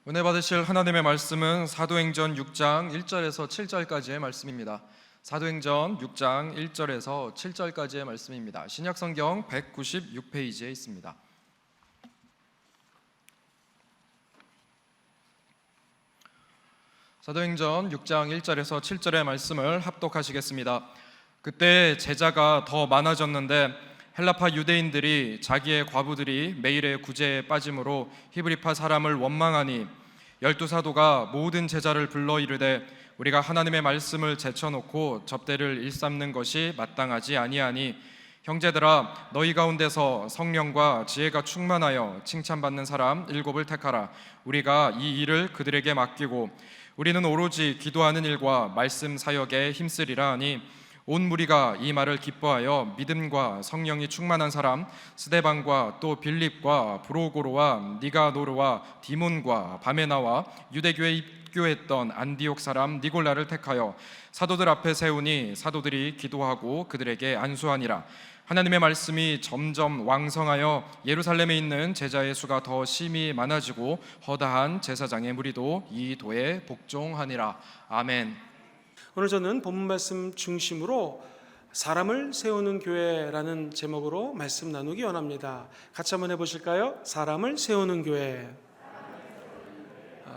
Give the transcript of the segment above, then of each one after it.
은혜 받으실 하나님의 말씀은 사도행전 6장 1절에서 7절까지의 말씀입니다. 사도행전 6장 1절에서 7절까지의 말씀입니다. 신약성경 196페이지에 있습니다. 사도행전 6장 1절에서 7절의 말씀을 합독하시겠습니다. 그때 제자가 더 많아졌는데 헬라파 유대인들이 자기의 과부들이 매일의 구제에 빠짐으로 히브리파 사람을 원망하니 12사도가 모든 제자를 불러 이르되 우리가 하나님의 말씀을 제쳐놓고 접대를 일삼는 것이 마땅하지 아니하니 형제들아 너희 가운데서 성령과 지혜가 충만하여 칭찬받는 사람 7을 택하라. 우리가 이 일을 그들에게 맡기고 우리는 오로지 기도하는 일과 말씀 사역에 힘쓰리라 하니 온 무리가 이 말을 기뻐하여 믿음과 성령이 충만한 사람 스데반과 또 빌립과 브로고로와 니가노르와 디몬과 바메나와 유대교에 입교했던 안디옥 사람 니골라를 택하여 사도들 앞에 세우니 사도들이 기도하고 그들에게 안수하니라. 하나님의 말씀이 점점 왕성하여 예루살렘에 있는 제자의 수가 더 심히 많아지고 허다한 제사장의 무리도 이 도에 복종하니라. 아멘. 오늘 저는 본문 말씀 중심으로 사람을 세우는 교회라는 제목으로 말씀 나누기 원합니다. 같이 한번 해보실까요? 사람을 세우는 교회.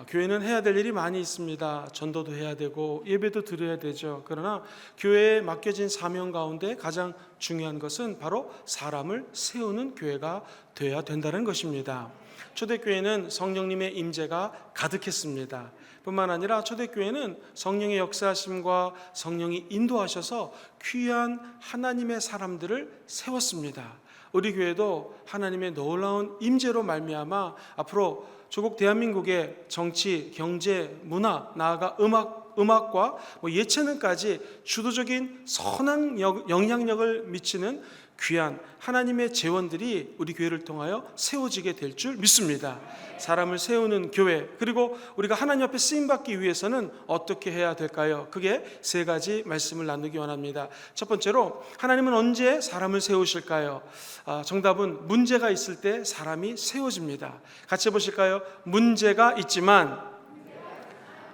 교회는 해야 될 일이 많이 있습니다. 전도도 해야 되고 예배도 드려야 되죠. 그러나 교회에 맡겨진 사명 가운데 가장 중요한 것은 바로 사람을 세우는 교회가 되어야 된다는 것입니다. 초대교회는 성령님의 임재가 가득했습니다. 뿐만 아니라 초대교회는 성령의 역사하심과 성령이 인도하셔서 귀한 하나님의 사람들을 세웠습니다. 우리 교회도 하나님의 놀라운 임재로 말미암아 앞으로 조국 대한민국의 정치, 경제, 문화, 나아가 음악과 예체능까지 주도적인 선한 영향력을 미치는 귀한 하나님의 재원들이 우리 교회를 통하여 세워지게 될 줄 믿습니다. 사람을 세우는 교회, 그리고 우리가 하나님 앞에 쓰임받기 위해서는 어떻게 해야 될까요? 그게 세 가지 말씀을 나누기 원합니다. 첫 번째로, 하나님은 언제 사람을 세우실까요? 정답은 문제가 있을 때 사람이 세워집니다. 같이 해보실까요? 문제가 있지만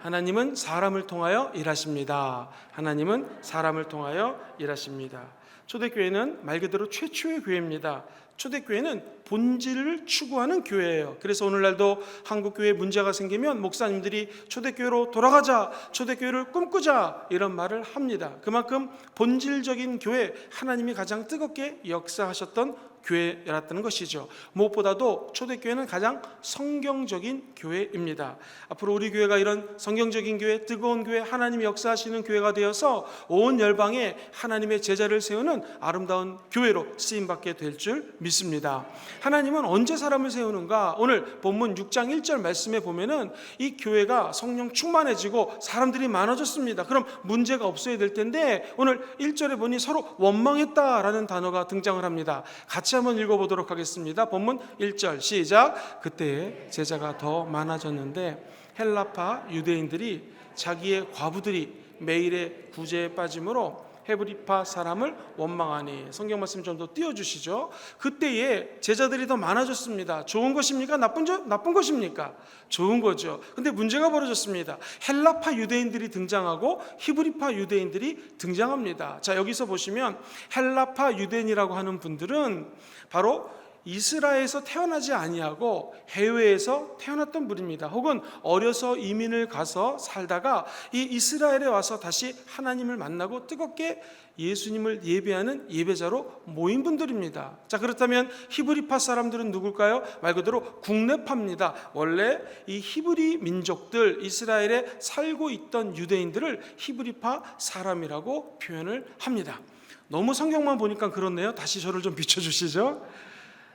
하나님은 사람을 통하여 일하십니다. 하나님은 사람을 통하여 일하십니다. 초대교회는 말 그대로 최초의 교회입니다. 초대교회는 본질을 추구하는 교회예요. 그래서 오늘날도 한국교회에 문제가 생기면 목사님들이 초대교회로 돌아가자, 초대교회를 꿈꾸자 이런 말을 합니다. 그만큼 본질적인 교회, 하나님이 가장 뜨겁게 역사하셨던 교회였다는 것이죠. 무엇보다도 초대교회는 가장 성경적인 교회입니다. 앞으로 우리 교회가 이런 성경적인 교회, 뜨거운 교회, 하나님이 역사하시는 교회가 되어서 온 열방에 하나님의 제자를 세우는 아름다운 교회로 쓰임받게 될 줄 믿습니다. 하나님은 언제 사람을 세우는가? 오늘 본문 6장 1절 말씀에 보면은 이 교회가 성령 충만해지고 사람들이 많아졌습니다. 그럼 문제가 없어야 될 텐데 오늘 1절에 보니 서로 원망했다라는 단어가 등장을 합니다. 같이 한번 읽어보도록 하겠습니다. 본문 1절 시작. 그때에 제자가 더 많아졌는데 헬라파 유대인들이 자기의 과부들이 매일의 구제에 빠짐으로 헤브리파 사람을 원망하니. 성경 말씀 좀 더 띄워주시죠. 그때에 제자들이 더 많아졌습니다. 좋은 것입니까? 나쁜 것입니까? 좋은 거죠. 근데 문제가 벌어졌습니다. 헬라파 유대인들이 등장하고 히브리파 유대인들이 등장합니다. 자, 여기서 보시면 헬라파 유대인이라고 하는 분들은 바로 이스라엘에서 태어나지 아니하고 해외에서 태어났던 분입니다. 혹은 어려서 이민을 가서 살다가 이 이스라엘에 와서 다시 하나님을 만나고 뜨겁게 예수님을 예배하는 예배자로 모인 분들입니다. 자, 그렇다면 히브리파 사람들은 누굴까요? 말 그대로 국내파입니다. 원래 이 히브리 민족들, 이스라엘에 살고 있던 유대인들을 히브리파 사람이라고 표현을 합니다. 너무 성경만 보니까 그렇네요. 다시 저를 좀 비춰주시죠.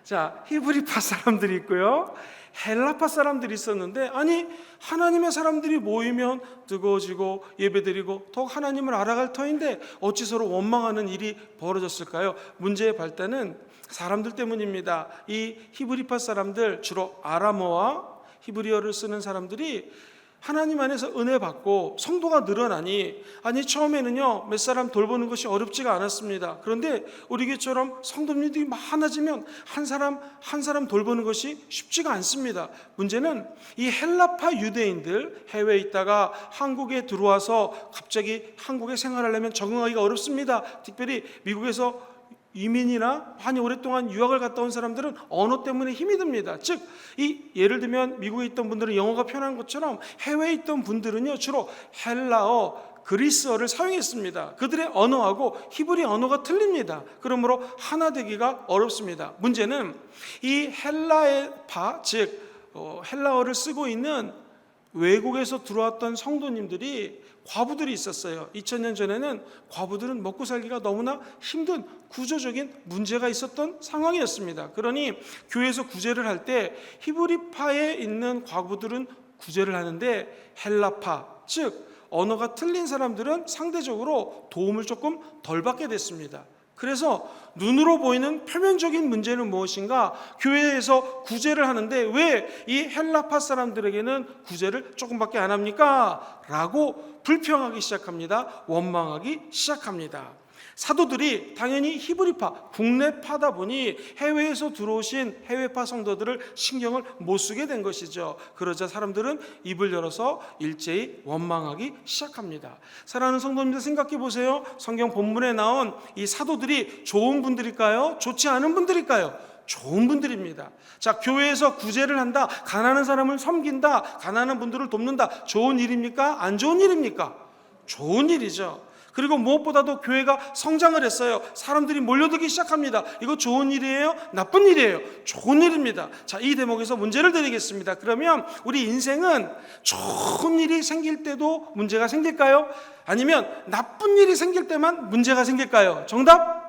자, 히브리파 사람들이 있고요, 헬라파 사람들이 있었는데, 아니 하나님의 사람들이 모이면 뜨거워지고 예배드리고 더욱 하나님을 알아갈 터인데 어찌 서로 원망하는 일이 벌어졌을까요? 문제의 발단은 사람들 때문입니다. 이 히브리파 사람들, 주로 아람어와 히브리어를 쓰는 사람들이 하나님 안에서 은혜 받고 성도가 늘어나니, 아니 처음에는요 몇 사람 돌보는 것이 어렵지가 않았습니다. 그런데 우리 교회처럼 성도님들이 많아지면 한 사람 돌보는 것이 쉽지가 않습니다. 문제는 이 헬라파 유대인들, 해외에 있다가 한국에 들어와서 갑자기 한국에 생활하려면 적응하기가 어렵습니다. 특별히 미국에서 이민이나 많이 오랫동안 유학을 갔다 온 사람들은 언어 때문에 힘이 듭니다. 즉, 예를 들면 미국에 있던 분들은 영어가 편한 것처럼 해외에 있던 분들은요 주로 헬라어, 그리스어를 사용했습니다. 그들의 언어하고 히브리 언어가 틀립니다. 그러므로 하나 되기가 어렵습니다. 문제는 이 헬라파, 즉 헬라어를 쓰고 있는 외국에서 들어왔던 성도님들이, 과부들이 있었어요. 2000년 전에는 과부들은 먹고 살기가 너무나 힘든 구조적인 문제가 있었던 상황이었습니다. 그러니 교회에서 구제를 할 때 히브리파에 있는 과부들은 구제를 하는데, 헬라파, 즉 언어가 틀린 사람들은 상대적으로 도움을 조금 덜 받게 됐습니다. 그래서 눈으로 보이는 표면적인 문제는 무엇인가? 교회에서 구제를 하는데 왜 이 헬라파 사람들에게는 구제를 조금밖에 안 합니까? 라고 불평하기 시작합니다. 원망하기 시작합니다. 사도들이 당연히 히브리파, 국내파다 보니 해외에서 들어오신 해외파 성도들을 신경을 못 쓰게 된 것이죠. 그러자 사람들은 입을 열어서 일제히 원망하기 시작합니다. 사랑하는 성도님들, 생각해 보세요. 성경 본문에 나온 이 사도들이 좋은 분들일까요? 좋지 않은 분들일까요? 좋은 분들입니다. 자, 교회에서 구제를 한다, 가난한 사람을 섬긴다, 가난한 분들을 돕는다, 좋은 일입니까? 안 좋은 일입니까? 좋은 일이죠. 그리고 무엇보다도 교회가 성장을 했어요. 사람들이 몰려들기 시작합니다. 이거 좋은 일이에요? 나쁜 일이에요? 좋은 일입니다. 자, 이 대목에서 문제를 드리겠습니다. 그러면 우리 인생은 좋은 일이 생길 때도 문제가 생길까요? 아니면 나쁜 일이 생길 때만 문제가 생길까요? 정답?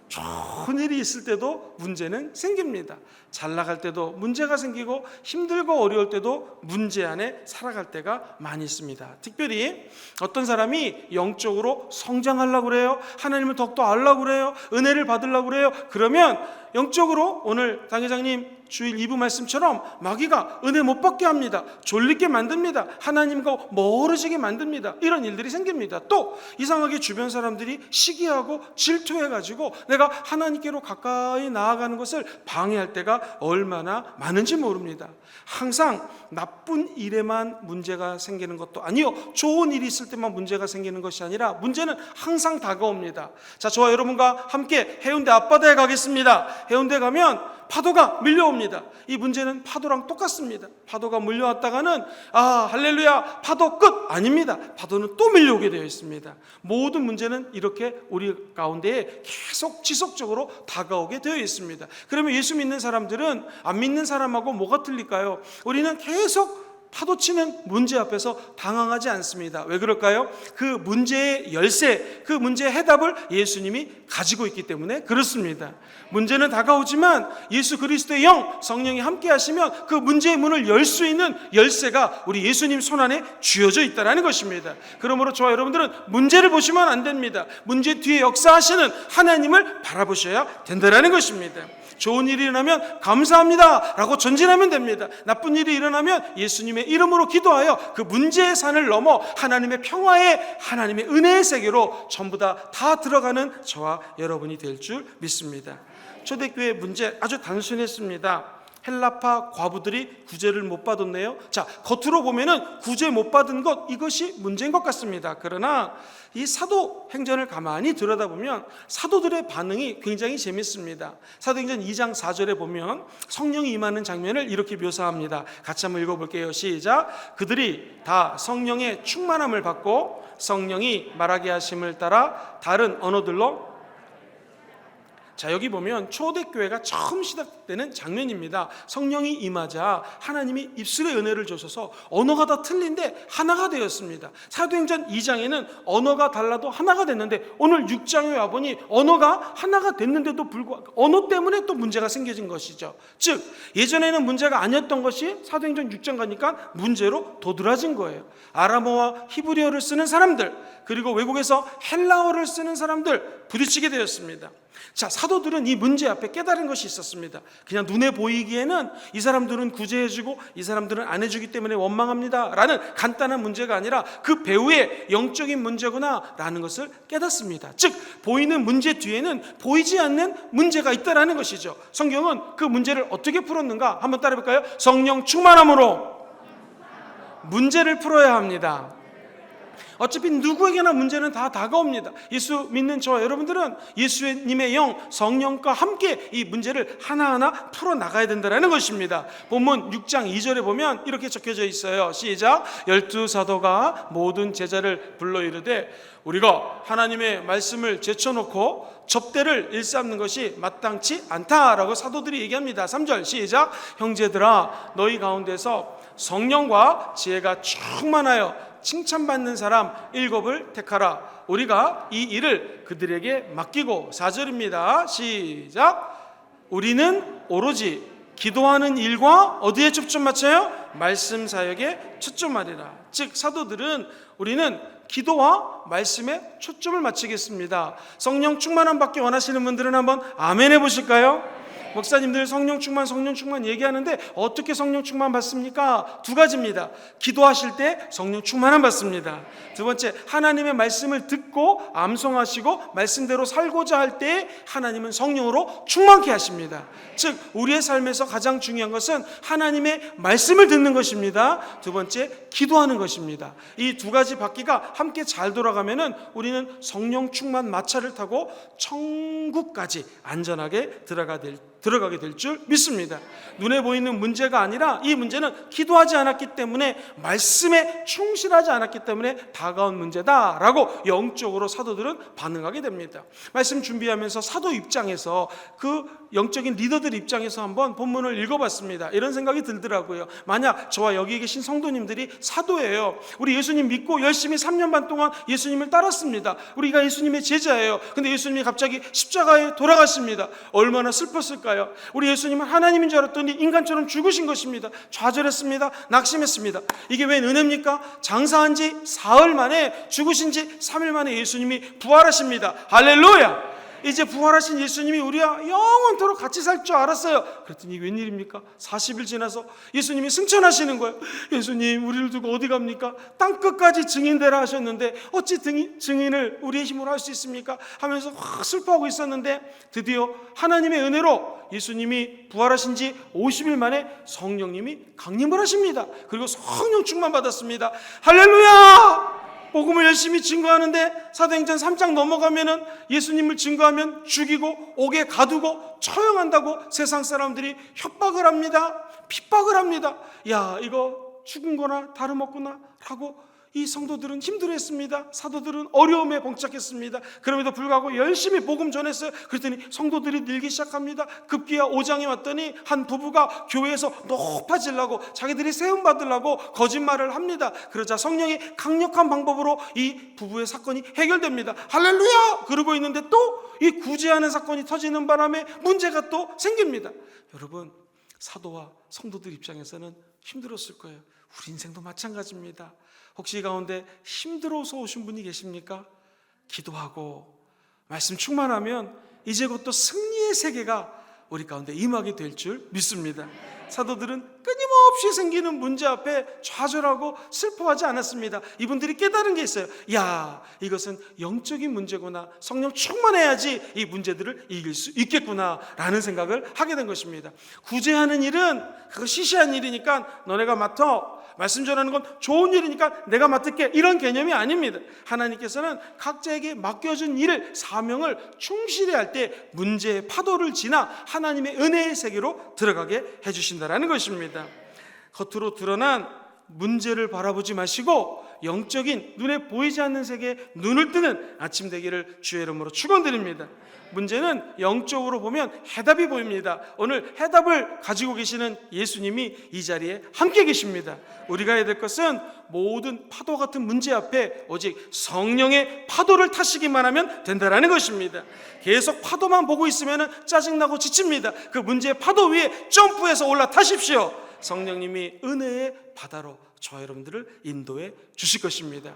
좋은 일이 있을 때도 문제는 생깁니다. 잘 나갈 때도 문제가 생기고 힘들고 어려울 때도 문제 안에 살아갈 때가 많이 있습니다. 특별히 어떤 사람이 영적으로 성장하려고 그래요. 하나님을 더욱더 알려고 그래요. 은혜를 받으려고 그래요. 그러면 영적으로 오늘 당회장님 주일 2부 말씀처럼 마귀가 은혜 못 받게 합니다. 졸리게 만듭니다. 하나님과 멀어지게 만듭니다. 이런 일들이 생깁니다. 또 이상하게 주변 사람들이 시기하고 질투해가지고 내가 하나님께로 가까이 나아가는 것을 방해할 때가 얼마나 많은지 모릅니다. 항상 나쁜 일에만 문제가 생기는 것도 아니요, 좋은 일이 있을 때만 문제가 생기는 것이 아니라 문제는 항상 다가옵니다. 자, 저와 여러분과 함께 해운대 앞바다에 가겠습니다. 해운대 가면 파도가 밀려옵니다. 이 문제는 파도랑 똑같습니다. 파도가 밀려왔다가는 할렐루야, 파도 끝! 아닙니다. 파도는 또 밀려오게 되어 있습니다. 모든 문제는 이렇게 우리 가운데에 계속 지속적으로 다가오게 되어 있습니다. 그러면 예수 믿는 사람들은 안 믿는 사람하고 뭐가 틀릴까요? 우리는 계속 파도치는 문제 앞에서 당황하지 않습니다. 왜 그럴까요? 그 문제의 열쇠, 그 문제의 해답을 예수님이 가지고 있기 때문에 그렇습니다. 문제는 다가오지만 예수 그리스도의 영, 성령이 함께 하시면 그 문제의 문을 열 수 있는 열쇠가 우리 예수님 손안에 쥐어져 있다는 것입니다. 그러므로 저와 여러분들은 문제를 보시면 안 됩니다. 문제 뒤에 역사하시는 하나님을 바라보셔야 된다는 것입니다. 좋은 일이 일어나면 감사합니다 라고 전진하면 됩니다. 나쁜 일이 일어나면 예수님의 이름으로 기도하여 그 문제의 산을 넘어 하나님의 평화의, 하나님의 은혜의 세계로 전부 다 들어가는 저와 여러분이 될 줄 믿습니다. 초대교회 문제 아주 단순했습니다. 헬라파 과부들이 구제를 못 받았네요. 자, 겉으로 보면은 구제 못 받은 것, 이것이 문제인 것 같습니다. 그러나 이 사도행전을 가만히 들여다보면 사도들의 반응이 굉장히 재밌습니다. 사도행전 2장 4절에 보면 성령이 임하는 장면을 이렇게 묘사합니다. 같이 한번 읽어볼게요. 시작. 그들이 다 성령의 충만함을 받고 성령이 말하게 하심을 따라 다른 언어들로. 자, 여기 보면 초대교회가 처음 시작되는 장면입니다. 성령이 임하자 하나님이 입술의 은혜를 주셔서 언어가 다 틀린데 하나가 되었습니다. 사도행전 2장에는 언어가 달라도 하나가 됐는데 오늘 6장에 와보니 언어가 하나가 됐는데도 불구하고 언어 때문에 또 문제가 생겨진 것이죠. 즉 예전에는 문제가 아니었던 것이 사도행전 6장 가니까 문제로 도드라진 거예요. 아람어와 히브리어를 쓰는 사람들, 그리고 외국에서 헬라어를 쓰는 사람들 부딪히게 되었습니다. 자, 사도들은 이 문제 앞에 깨달은 것이 있었습니다. 그냥 눈에 보이기에는 이 사람들은 구제해주고 이 사람들은 안 해주기 때문에 원망합니다 라는 간단한 문제가 아니라 그 배후에 영적인 문제구나 라는 것을 깨닫습니다. 즉 보이는 문제 뒤에는 보이지 않는 문제가 있다라는 것이죠. 성경은 그 문제를 어떻게 풀었는가 한번 따라해볼까요? 성령 충만함으로 문제를 풀어야 합니다. 어차피 누구에게나 문제는 다 다가옵니다. 예수 믿는 저와 여러분들은 예수님의 영 성령과 함께 이 문제를 하나하나 풀어나가야 된다는 것입니다. 본문 6장 2절에 보면 이렇게 적혀져 있어요. 시작. 12사도가 모든 제자를 불러 이르되 우리가 하나님의 말씀을 제쳐놓고 접대를 일삼는 것이 마땅치 않다라고 사도들이 얘기합니다. 3절 시작. 형제들아 너희 가운데서 성령과 지혜가 충만하여 칭찬받는 사람 7을 택하라. 우리가 이 일을 그들에게 맡기고 4절입니다. 시작. 우리는 오로지 기도하는 일과 어디에 초점 맞춰요? 말씀 사역에 초점하리라. 즉 사도들은 우리는 기도와 말씀에 초점을 맞추겠습니다. 성령 충만함 받기 원하시는 분들은 한번 아멘 해보실까요? 목사님들 성령 충만 얘기하는데 어떻게 성령 충만 받습니까? 두 가지입니다. 기도하실 때 성령 충만함 받습니다. 두 번째, 하나님의 말씀을 듣고 암송하시고 말씀대로 살고자 할 때 하나님은 성령으로 충만케 하십니다. 즉 우리의 삶에서 가장 중요한 것은 하나님의 말씀을 듣는 것입니다. 두 번째, 기도하는 것입니다. 이 두 가지 바퀴가 함께 잘 돌아가면은 우리는 성령 충만 마차를 타고 천국까지 안전하게 들어가게 될 줄 믿습니다. 눈에 보이는 문제가 아니라 이 문제는 기도하지 않았기 때문에 말씀에 충실하지 않았기 때문에 다가온 문제다라고 영적으로 사도들은 반응하게 됩니다. 말씀 준비하면서 사도 입장에서 그 영적인 리더들 입장에서 한번 본문을 읽어봤습니다. 이런 생각이 들더라고요. 만약 저와 여기 계신 성도님들이 사도예요. 우리 예수님 믿고 열심히 3년 반 동안 예수님을 따랐습니다. 우리가 예수님의 제자예요. 근데 예수님이 갑자기 십자가에 돌아가십니다. 얼마나 슬펐을까요? 우리 예수님은 하나님인 줄 알았더니 인간처럼 죽으신 것입니다. 좌절했습니다. 낙심했습니다. 이게 웬 은혜입니까? 장사한 지 사흘 만에, 죽으신 지 3일 만에 예수님이 부활하십니다. 할렐루야! 이제 부활하신 예수님이 우리와 영원토록 같이 살 줄 알았어요. 그랬더니 이게 웬일입니까? 40일 지나서 예수님이 승천하시는 거예요. 예수님 우리를 두고 어디 갑니까? 땅끝까지 증인되라 하셨는데 어찌 증인을 우리의 힘으로 할 수 있습니까? 하면서 확 슬퍼하고 있었는데 드디어 하나님의 은혜로 예수님이 부활하신 지 50일 만에 성령님이 강림을 하십니다. 그리고 성령 충만 받았습니다. 할렐루야! 복음을 열심히 증거하는데 사도행전 3장 넘어가면은 예수님을 증거하면 죽이고 옥에 가두고 처형한다고 세상 사람들이 협박을 합니다. 핍박을 합니다. 야, 이거 죽은 거나 다름없구나 하고 이 성도들은 힘들어했습니다. 사도들은 어려움에 봉착했습니다. 그럼에도 불구하고 열심히 복음 전했어요. 그랬더니 성도들이 늘기 시작합니다. 급기야 5장에 왔더니 한 부부가 교회에서 높아지려고 자기들이 세움 받으려고 거짓말을 합니다. 그러자 성령이 강력한 방법으로 이 부부의 사건이 해결됩니다. 할렐루야! 그러고 있는데 또 이 구제하는 사건이 터지는 바람에 문제가 또 생깁니다. 여러분, 사도와 성도들 입장에서는 힘들었을 거예요. 우리 인생도 마찬가지입니다. 혹시 이 가운데 힘들어서 오신 분이 계십니까? 기도하고 말씀 충만하면 이제 곧 또 승리의 세계가 우리 가운데 임하게 될 줄 믿습니다. 사도들은 끊임없이 생기는 문제 앞에 좌절하고 슬퍼하지 않았습니다. 이분들이 깨달은 게 있어요. 야, 이것은 영적인 문제구나. 성령 충만해야지 이 문제들을 이길 수 있겠구나 라는 생각을 하게 된 것입니다. 구제하는 일은 그거 시시한 일이니까 너네가 맡아. 말씀 전하는 건 좋은 일이니까 내가 맡을게, 이런 개념이 아닙니다. 하나님께서는 각자에게 맡겨준 일을, 사명을 충실히 할 때 문제의 파도를 지나 하나님의 은혜의 세계로 들어가게 해주신다는 것입니다. 겉으로 드러난 문제를 바라보지 마시고 영적인 눈에 보이지 않는 세계에 눈을 뜨는 아침 되기를 주의 이름으로 축원드립니다. 문제는 영적으로 보면 해답이 보입니다. 오늘 해답을 가지고 계시는 예수님이 이 자리에 함께 계십니다. 우리가 해야 될 것은 모든 파도 같은 문제 앞에 오직 성령의 파도를 타시기만 하면 된다는 것입니다. 계속 파도만 보고 있으면 짜증나고 지칩니다. 그 문제의 파도 위에 점프해서 올라타십시오. 성령님이 은혜의 바다로 저와 여러분들을 인도해 주실 것입니다.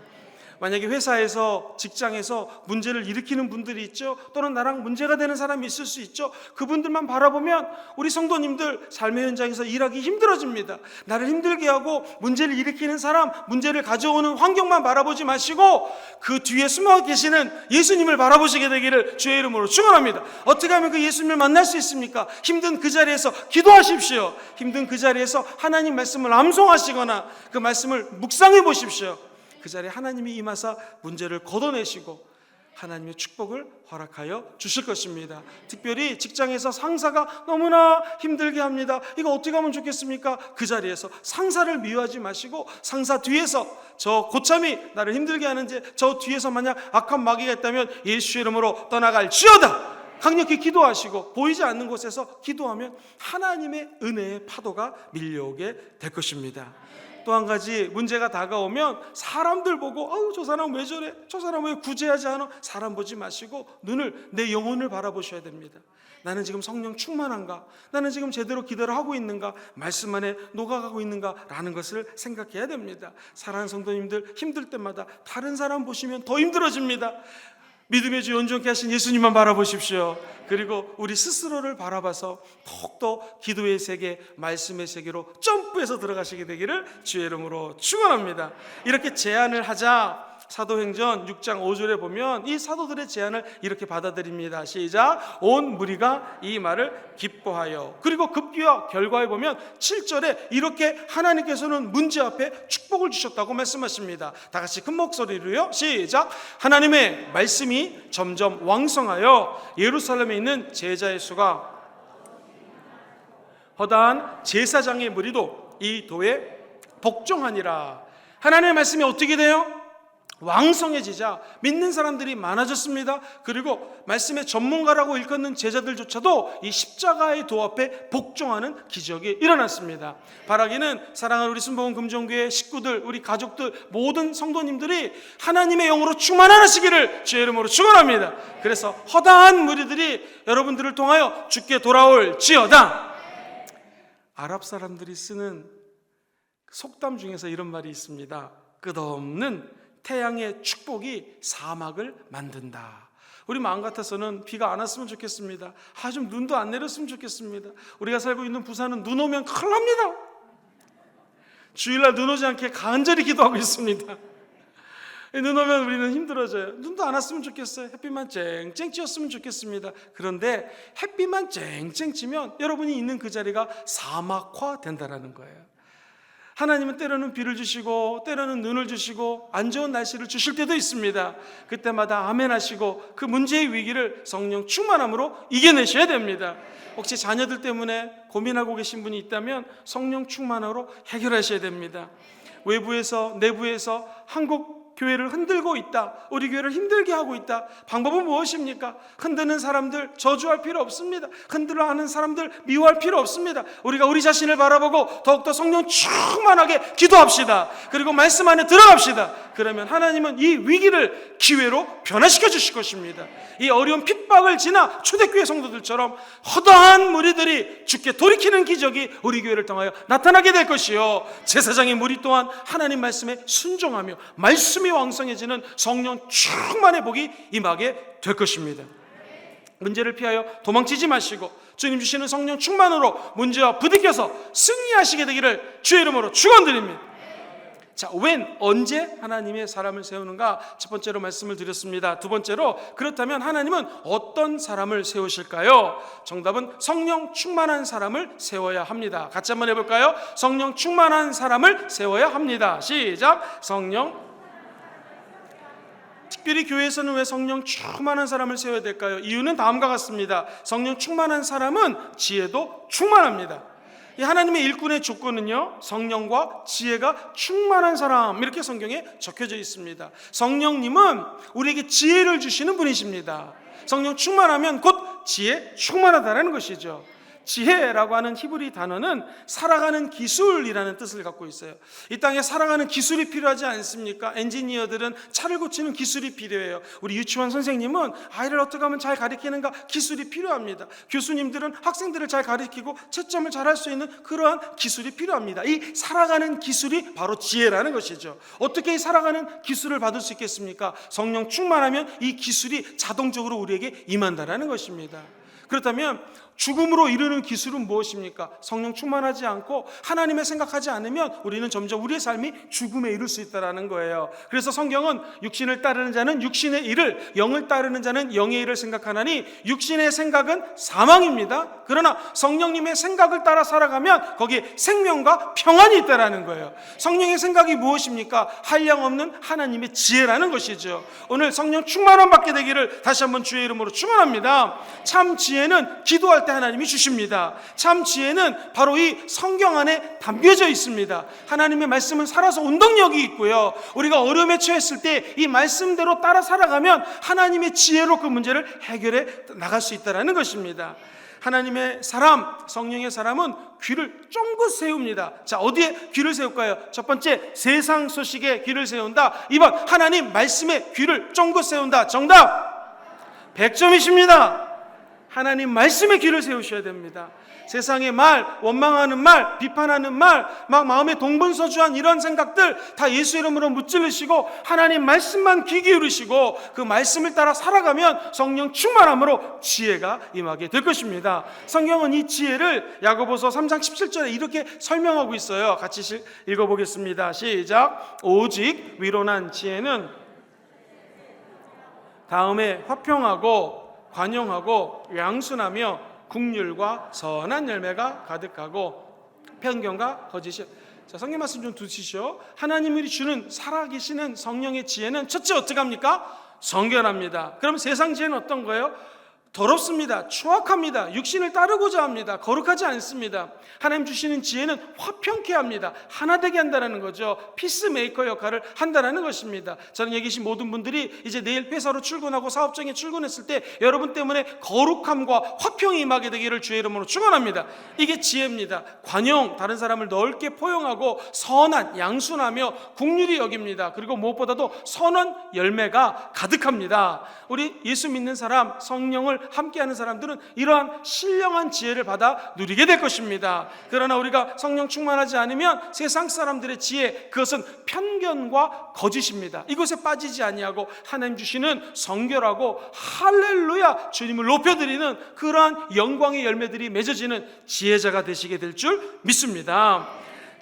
만약에 회사에서, 직장에서 문제를 일으키는 분들이 있죠. 또는 나랑 문제가 되는 사람이 있을 수 있죠. 그분들만 바라보면 우리 성도님들 삶의 현장에서 일하기 힘들어집니다. 나를 힘들게 하고 문제를 일으키는 사람, 문제를 가져오는 환경만 바라보지 마시고 그 뒤에 숨어 계시는 예수님을 바라보시게 되기를 주의 이름으로 축원합니다. 어떻게 하면 그 예수님을 만날 수 있습니까? 힘든 그 자리에서 기도하십시오. 힘든 그 자리에서 하나님 말씀을 암송하시거나 그 말씀을 묵상해 보십시오. 그 자리에 하나님이 임하사 문제를 걷어내시고 하나님의 축복을 허락하여 주실 것입니다. 특별히 직장에서 상사가 너무나 힘들게 합니다. 이거 어떻게 하면 좋겠습니까? 그 자리에서 상사를 미워하지 마시고 상사 뒤에서 저 고참이 나를 힘들게 하는지 저 뒤에서 만약 악한 마귀가 있다면 예수의 이름으로 떠나갈지어다 강력히 기도하시고 보이지 않는 곳에서 기도하면 하나님의 은혜의 파도가 밀려오게 될 것입니다. 또 한 가지 문제가 다가오면 사람들 보고 저 사람 왜 저래? 저 사람 왜 구제하지 않아? 사람 보지 마시고 눈을 내 영혼을 바라보셔야 됩니다. 나는 지금 성령 충만한가? 나는 지금 제대로 기도를 하고 있는가? 말씀 안에 녹아가고 있는가? 라는 것을 생각해야 됩니다. 사랑하는 성도님들 힘들 때마다 다른 사람 보시면 더 힘들어집니다. 믿음의 주 온전케 하신 예수님만 바라보십시오. 그리고 우리 스스로를 바라봐서 더욱더 기도의 세계, 말씀의 세계로 점프해서 들어가시게 되기를 주의 이름으로 축원합니다. 이렇게 제안을 하자 사도행전 6장 5절에 보면 이 사도들의 제안을 이렇게 받아들입니다. 시작. 온 무리가 이 말을 기뻐하여. 그리고 급기야 결과에 보면 7절에 이렇게 하나님께서는 문제 앞에 축복을 주셨다고 말씀하십니다. 다 같이 큰 목소리로요. 시작. 하나님의 말씀이 점점 왕성하여 예루살렘에 있는 제자의 수가 허다한 제사장의 무리도 이 도에 복종하니라. 하나님의 말씀이 어떻게 돼요? 왕성해지자 믿는 사람들이 많아졌습니다. 그리고 말씀의 전문가라고 일컫는 제자들조차도 이 십자가의 도 앞에 복종하는 기적이 일어났습니다. 바라기는 사랑하는 우리 순복음 금종교회 식구들, 우리 가족들, 모든 성도님들이 하나님의 영으로 충만하시기를 주의 이름으로 축원합니다. 그래서 허다한 무리들이 여러분들을 통하여 주께 돌아올지어다. 아랍 사람들이 쓰는 속담 중에서 이런 말이 있습니다. 끝없는 태양의 축복이 사막을 만든다. 우리 마음 같아서는 비가 안 왔으면 좋겠습니다. 좀 눈도 안 내렸으면 좋겠습니다. 우리가 살고 있는 부산은 눈 오면 큰일 납니다. 주일날 눈 오지 않게 간절히 기도하고 있습니다. 눈 오면 우리는 힘들어져요. 눈도 안 왔으면 좋겠어요. 햇빛만 쨍쨍 찌었으면 좋겠습니다. 그런데 햇빛만 쨍쨍 찌면 여러분이 있는 그 자리가 사막화 된다는 거예요. 하나님은 때로는 비를 주시고 때로는 눈을 주시고 안 좋은 날씨를 주실 때도 있습니다. 그때마다 아멘 하시고 그 문제의 위기를 성령 충만함으로 이겨내셔야 됩니다. 혹시 자녀들 때문에 고민하고 계신 분이 있다면 성령 충만함으로 해결하셔야 됩니다. 외부에서 내부에서 한국 교회를 흔들고 있다, 우리 교회를 힘들게 하고 있다. 방법은 무엇입니까? 흔드는 사람들 저주할 필요 없습니다. 흔들어 하는 사람들 미워할 필요 없습니다. 우리가 우리 자신을 바라보고 더욱더 성령 충만하게 기도합시다. 그리고 말씀 안에 들어갑시다. 그러면 하나님은 이 위기를 기회로 변화시켜 주실 것입니다. 이 어려운 핍박을 지나 초대교회 성도들처럼 허다한 무리들이 주께 돌이키는 기적이 우리 교회를 통하여 나타나게 될 것이요, 제사장의 무리 또한 하나님 말씀에 순종하며 말씀이 왕성해지는 성령 충만의 복이 임하게 될 것입니다. 문제를 피하여 도망치지 마시고 주님 주시는 성령 충만으로 문제와 부딪혀서 승리하시게 되기를 주의 이름으로 축원드립니다. 자, 언제 하나님의 사람을 세우는가? 첫 번째로 말씀을 드렸습니다. 두 번째로, 그렇다면 하나님은 어떤 사람을 세우실까요? 정답은 성령 충만한 사람을 세워야 합니다. 같이 한번 해볼까요? 성령 충만한 사람을 세워야 합니다. 시작. 성령. 특별히 교회에서는 왜 성령 충만한 사람을 세워야 될까요? 이유는 다음과 같습니다. 성령 충만한 사람은 지혜도 충만합니다. 이 하나님의 일꾼의 조건은요, 성령과 지혜가 충만한 사람, 이렇게 성경에 적혀져 있습니다. 성령님은 우리에게 지혜를 주시는 분이십니다. 성령 충만하면 곧 지혜 충만하다는 것이죠. 지혜라고 하는 히브리 단어는 살아가는 기술이라는 뜻을 갖고 있어요. 이 땅에 살아가는 기술이 필요하지 않습니까? 엔지니어들은 차를 고치는 기술이 필요해요. 우리 유치원 선생님은 아이를 어떻게 하면 잘 가르치는가 기술이 필요합니다. 교수님들은 학생들을 잘 가르치고 채점을 잘할 수 있는 그러한 기술이 필요합니다. 이 살아가는 기술이 바로 지혜라는 것이죠. 어떻게 이 살아가는 기술을 받을 수 있겠습니까? 성령 충만하면 이 기술이 자동적으로 우리에게 임한다라는 것입니다. 그렇다면 죽음으로 이르는 기술은 무엇입니까? 성령 충만하지 않고 하나님의 생각하지 않으면 우리는 점점 우리의 삶이 죽음에 이를 수 있다는 거예요. 그래서 성경은 육신을 따르는 자는 육신의 일을, 영을 따르는 자는 영의 일을 생각하나니 육신의 생각은 사망입니다. 그러나 성령님의 생각을 따라 살아가면 거기에 생명과 평안이 있다는 거예요. 성령의 생각이 무엇입니까? 한량없는 하나님의 지혜라는 것이죠. 오늘 성령 충만함 받게 되기를 다시 한번 주의 이름으로 축원합니다. 참 지혜는 기도할 때 하나님이 주십니다. 참 지혜는 바로 이 성경 안에 담겨져 있습니다. 하나님의 말씀은 살아서 운동력이 있고요. 우리가 어려움에 처했을 때 이 말씀대로 따라 살아가면 하나님의 지혜로 그 문제를 해결해 나갈 수 있다는 것입니다. 하나님의 사람, 성령의 사람은 귀를 쫑긋 세웁니다. 자, 어디에 귀를 세울까요? 첫 번째, 세상 소식에 귀를 세운다. 2번, 하나님 말씀에 귀를 쫑긋 세운다. 정답 100점이십니다. 하나님 말씀에 귀를 세우셔야 됩니다. 세상의 말, 원망하는 말, 비판하는 말, 막 마음에 동분서주한 이런 생각들 다 예수 이름으로 무찌르시고 하나님 말씀만 귀 기울이시고 그 말씀을 따라 살아가면 성령 충만함으로 지혜가 임하게 될 것입니다. 성경은 이 지혜를 야고보서 3장 17절에 이렇게 설명하고 있어요. 같이 읽어보겠습니다. 시작. 오직 위로난 지혜는 다음에 화평하고 관용하고 양순하며 국률과 선한 열매가 가득하고 편견과 거짓이. 자, 성경 말씀 좀 두시죠. 하나님이 주는 살아계시는 성령의 지혜는 첫째 어떻게 합니까? 성결합니다. 그럼 세상 지혜는 어떤 거예요? 더럽습니다. 추악합니다. 육신을 따르고자 합니다. 거룩하지 않습니다. 하나님 주시는 지혜는 화평케 합니다. 하나 되게 한다는 거죠. 피스메이커 역할을 한다는 것입니다. 저는 여기 계신 모든 분들이 이제 내일 회사로 출근하고 사업장에 출근했을 때 여러분 때문에 거룩함과 화평이 임하게 되기를 주의 이름으로 축원합니다. 이게 지혜입니다. 관용, 다른 사람을 넓게 포용하고 선한, 양순하며 긍휼히 여깁니다. 그리고 무엇보다도 선한 열매가 가득합니다. 우리 예수 믿는 사람, 성령을 함께하는 사람들은 이러한 신령한 지혜를 받아 누리게 될 것입니다. 그러나 우리가 성령 충만하지 않으면 세상 사람들의 지혜, 그것은 편견과 거짓입니다. 이것에 빠지지 아니하고 하나님 주시는 성결하고 할렐루야 주님을 높여드리는 그러한 영광의 열매들이 맺어지는 지혜자가 되시게 될 줄 믿습니다.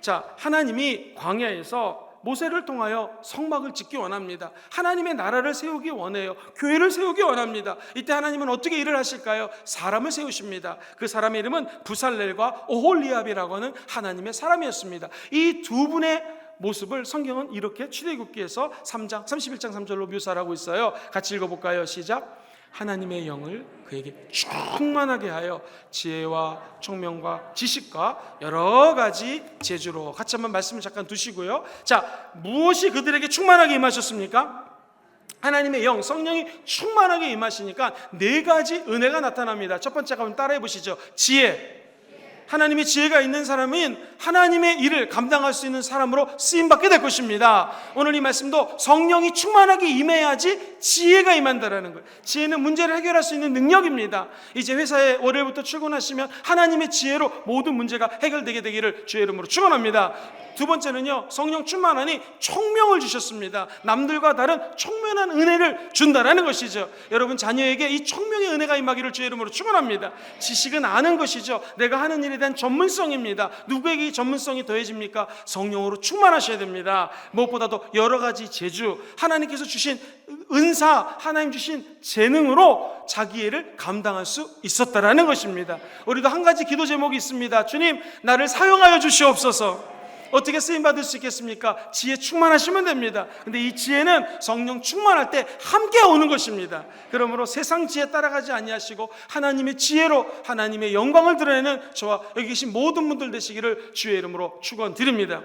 자, 하나님이 광야에서 모세를 통하여 성막을 짓기 원합니다. 하나님의 나라를 세우기 원해요. 교회를 세우기 원합니다. 이때 하나님은 어떻게 일을 하실까요? 사람을 세우십니다. 그 사람의 이름은 부살렐과 오홀리압이라고 하는 하나님의 사람이었습니다. 이 두 분의 모습을 성경은 이렇게 출애굽기에서 3장 31장 3절로 묘사하고 있어요. 같이 읽어볼까요? 시작. 하나님의 영을 그에게 충만하게 하여 지혜와 총명과 지식과 여러 가지 재주로. 같이 한번 말씀을 잠깐 두시고요. 자, 무엇이 그들에게 충만하게 임하셨습니까? 하나님의 영, 성령이 충만하게 임하시니까 네 가지 은혜가 나타납니다. 첫 번째가 한번 따라해 보시죠. 지혜. 하나님의 지혜가 있는 사람은 하나님의 일을 감당할 수 있는 사람으로 쓰임받게 될 것입니다. 오늘 이 말씀도 성령이 충만하게 임해야지 지혜가 임한다라는 거예요. 지혜는 문제를 해결할 수 있는 능력입니다. 이제 회사에 월요일부터 출근하시면 하나님의 지혜로 모든 문제가 해결되게 되기를 주의 이름으로 축원합니다. 두 번째는요, 성령 충만하니 총명을 주셨습니다. 남들과 다른 총명한 은혜를 준다라는 것이죠. 여러분 자녀에게 이 총명의 은혜가 임하기를 주의 이름으로 축원합니다. 지식은 아는 것이죠. 내가 하는 일에 대한 전문성입니다. 누구에게 이 전문성이 더해집니까? 성령으로 충만하셔야 됩니다. 무엇보다도 여러 가지 재주, 하나님께서 주신 은사, 하나님 주신 재능으로 자기 일을 감당할 수 있었다라는 것입니다. 우리도 한 가지 기도 제목이 있습니다. 주님, 나를 사용하여 주시옵소서. 어떻게 쓰임받을 수 있겠습니까? 지혜 충만하시면 됩니다. 근데 이 지혜는 성령 충만할 때 함께 오는 것입니다. 그러므로 세상 지혜 따라가지 아니하시고 하나님의 지혜로 하나님의 영광을 드러내는 저와 여기 계신 모든 분들 되시기를 주의 이름으로 축원드립니다.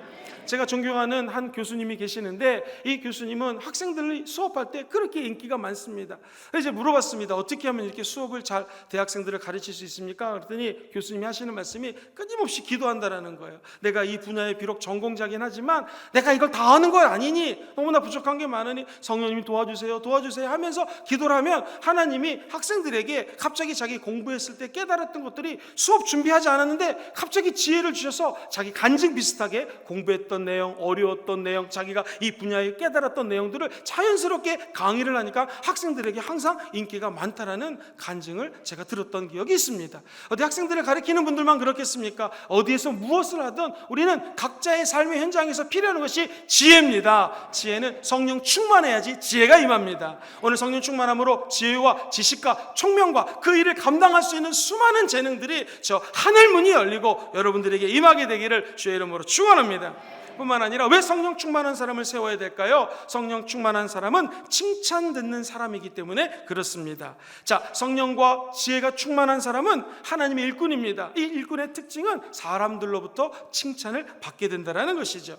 제가 존경하는 한 교수님이 계시는데 이 교수님은 학생들이 수업할 때 그렇게 인기가 많습니다. 그래서 이제 물어봤습니다. 어떻게 하면 이렇게 수업을 잘 대학생들을 가르칠 수 있습니까? 그랬더니 교수님이 하시는 말씀이 끊임없이 기도한다라는 거예요. 내가 이 분야에 비록 전공자긴 하지만 내가 이걸 다 하는 건 아니니 너무나 부족한 게 많으니 성령님이 도와주세요 하면서 기도를 하면 하나님이 학생들에게 갑자기 자기 공부했을 때 깨달았던 것들이 수업 준비하지 않았는데 갑자기 지혜를 주셔서 자기 간증 비슷하게 공부했던 내용, 어려웠던 내용, 자기가 이 분야에 깨달았던 내용들을 자연스럽게 강의를 하니까 학생들에게 항상 인기가 많다라는 간증을 제가 들었던 기억이 있습니다. 어디 학생들을 가르치는 분들만 그렇겠습니까? 어디에서 무엇을 하든 우리는 각자의 삶의 현장에서 필요한 것이 지혜입니다. 지혜는 성령 충만해야지 지혜가 임합니다. 오늘 성령 충만함으로 지혜와 지식과 총명과 그 일을 감당할 수 있는 수많은 재능들이 저 하늘 문이 열리고 여러분들에게 임하게 되기를 주의 이름으로 축원합니다. 뿐만 아니라 왜 성령 충만한 사람을 세워야 될까요? 성령 충만한 사람은 칭찬 듣는 사람이기 때문에 그렇습니다. 자, 성령과 지혜가 충만한 사람은 하나님의 일꾼입니다. 이 일꾼의 특징은 사람들로부터 칭찬을 받게 된다는 것이죠.